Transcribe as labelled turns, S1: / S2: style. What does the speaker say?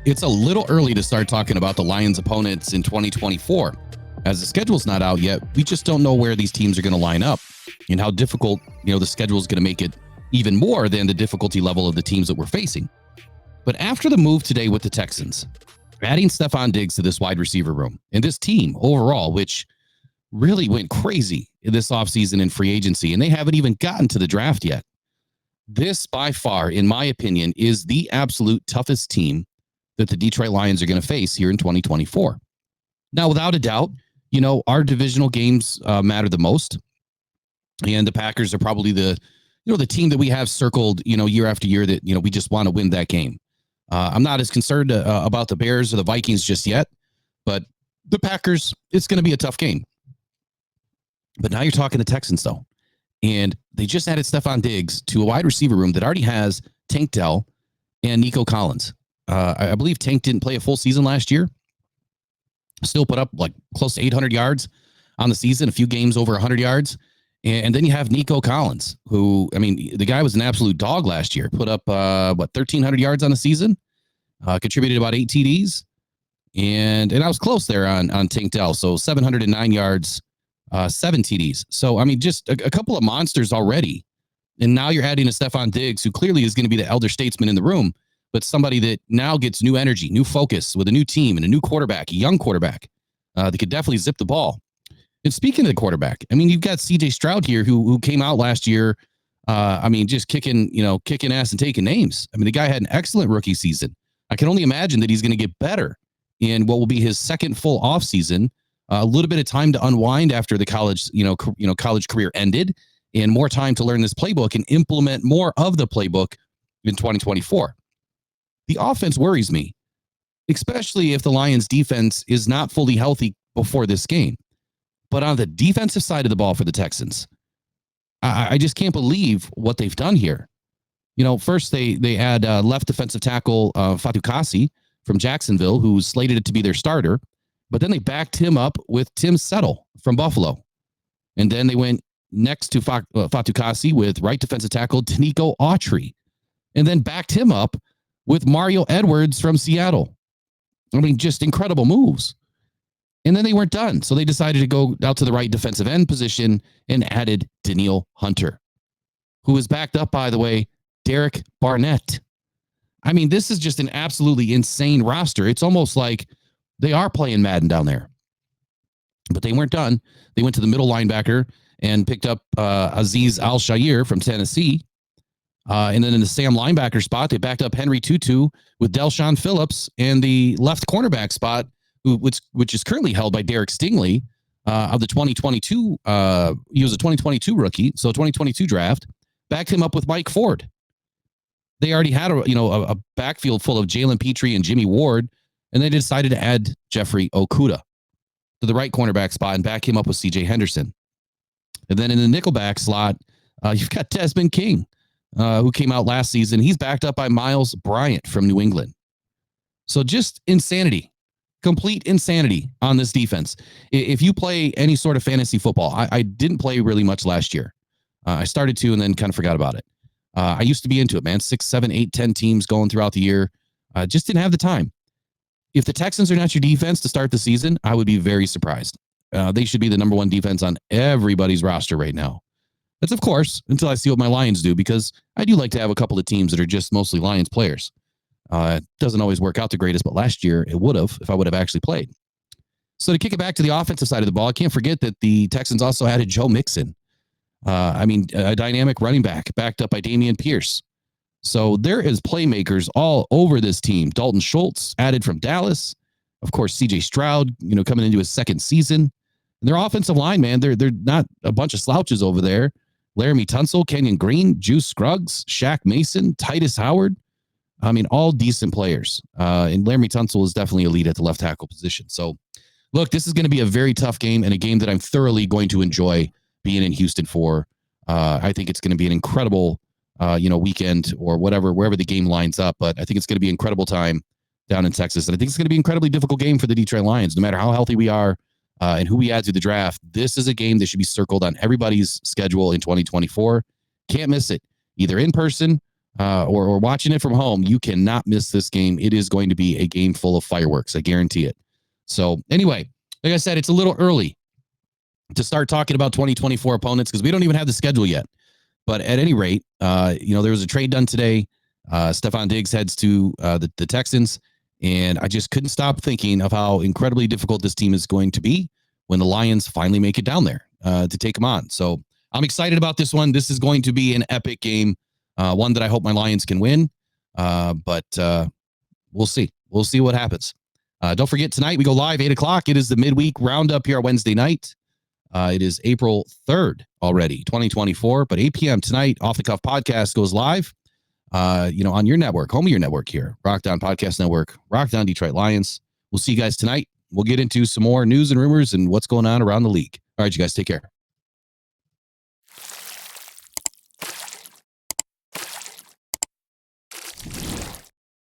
S1: it's a little early to start talking about the Lions' opponents in 2024. As the schedule's not out yet, we just don't know where these teams are going to line up and how difficult, the schedule is going to make it even more than the difficulty level of the teams that we're facing. But after the move today with the Texans, adding Stephon Diggs to this wide receiver room and this team overall, which really went crazy this offseason in free agency, and they haven't even gotten to the draft yet. This, by far, in my opinion, is the absolute toughest team that the Detroit Lions are going to face here in 2024. Now, without a doubt, our divisional games matter the most. And the Packers are probably the team that we have circled, year after year that, we just want to win that game. I'm not as concerned about the Bears or the Vikings just yet, but the Packers, it's going to be a tough game. But now you're talking the Texans, though. And they just added Stephon Diggs to a wide receiver room that already has Tank Dell and Nico Collins. I believe Tank didn't play a full season last year. Still put up like close to 800 yards on the season, a few games over 100 yards. And then you have Nico Collins, who, the guy was an absolute dog last year. Put up, 1,300 yards on the season, contributed about 8 TDs. And I was close there on Tank Dell. So 709 yards, 7 TDs. So, just a couple of monsters already. And now you're adding a Stephon Diggs, who clearly is going to be the elder statesman in the room, but somebody that now gets new energy, new focus with a new team and a new quarterback, a young quarterback that could definitely zip the ball. And speaking of the quarterback, you've got CJ Stroud here who came out last year, just kicking ass and taking names. The guy had an excellent rookie season. I can only imagine that he's going to get better in what will be his second full offseason. A little bit of time to unwind after the college career ended, and more time to learn this playbook and implement more of the playbook in 2024. The offense worries me, especially if the Lions defense is not fully healthy before this game. But on the defensive side of the ball for the Texans, I just can't believe what they've done here. First they add left defensive tackle Fatou Kassi from Jacksonville, who's slated to be their starter. But then they backed him up with Tim Settle from Buffalo. And then they went next to Fatou Kassi with right defensive tackle Danico Autry. And then backed him up with Mario Edwards from Seattle. Just incredible moves. And then they weren't done. So they decided to go out to the right defensive end position and added Danielle Hunter, who is backed up, by the way, Derek Barnett. This is just an absolutely insane roster. It's almost like they are playing Madden down there. But they weren't done. They went to the middle linebacker and picked up Azeez Al-Shaair from Tennessee. And then in the Sam linebacker spot, they backed up Henry Tutu with Delshon Phillips, and the left cornerback spot, which is currently held by Derek Stingley of the 2022. He was a 2022 rookie, so 2022 draft. Backed him up with Mike Ford. They already had a backfield full of Jalen Petrie and Jimmy Ward, and they decided to add Jeffrey Okudah to the right cornerback spot and back him up with C.J. Henderson. And then in the nickelback slot, you've got Desmond King, who came out last season. He's backed up by Miles Bryant from New England. So just insanity. Complete insanity on this defense. If you play any sort of fantasy football, I didn't play really much last year. I started to and then kind of forgot about it. I used to be into it, man. 6, 7, 8, 10 teams going throughout the year. Just didn't have the time. If the Texans are not your defense to start the season, I would be very surprised. They should be the number one defense on everybody's roster right now. That's, of course, until I see what my Lions do, because I do like to have a couple of teams that are just mostly Lions players. It doesn't always work out the greatest, but last year it would have if I would have actually played. So to kick it back to the offensive side of the ball, I can't forget that the Texans also added Joe Mixon. A dynamic running back backed up by Dameon Pierce. So there is playmakers all over this team. Dalton Schultz added from Dallas. Of course, CJ Stroud, coming into his second season. And their offensive line, man, they're not a bunch of slouches over there. Laramie Tunsil, Kenyon Green, Juice Scruggs, Shaq Mason, Titus Howard. All decent players. And Laramie Tunsil is definitely elite at the left tackle position. So, look, this is going to be a very tough game and a game that I'm thoroughly going to enjoy being in Houston for. I think it's going to be an incredible weekend or wherever the game lines up. But I think it's going to be an incredible time down in Texas. And I think it's going to be an incredibly difficult game for the Detroit Lions, no matter how healthy we are and who we add to the draft. This is a game that should be circled on everybody's schedule in 2024. Can't miss it, either in person or watching it from home, you cannot miss this game. It is going to be a game full of fireworks. I guarantee it. So anyway, like I said, it's a little early to start talking about 2024 opponents because we don't even have the schedule yet. But at any rate, there was a trade done today. Stephon Diggs heads to the Texans, and I just couldn't stop thinking of how incredibly difficult this team is going to be when the Lions finally make it down there to take them on. So I'm excited about this one. This is going to be an epic game, one that I hope my Lions can win. But we'll see. We'll see what happens. Don't forget, tonight we go live 8 o'clock. It is the midweek roundup here on Wednesday night. It is April 3rd already, 2024, but 8 p.m. tonight, Off the Cuff Podcast goes live, on your network, home of your network here, Rockhound Podcast Network, Rockhound Detroit Lions. We'll see you guys tonight. We'll get into some more news and rumors and what's going on around the league. All right, you guys take care.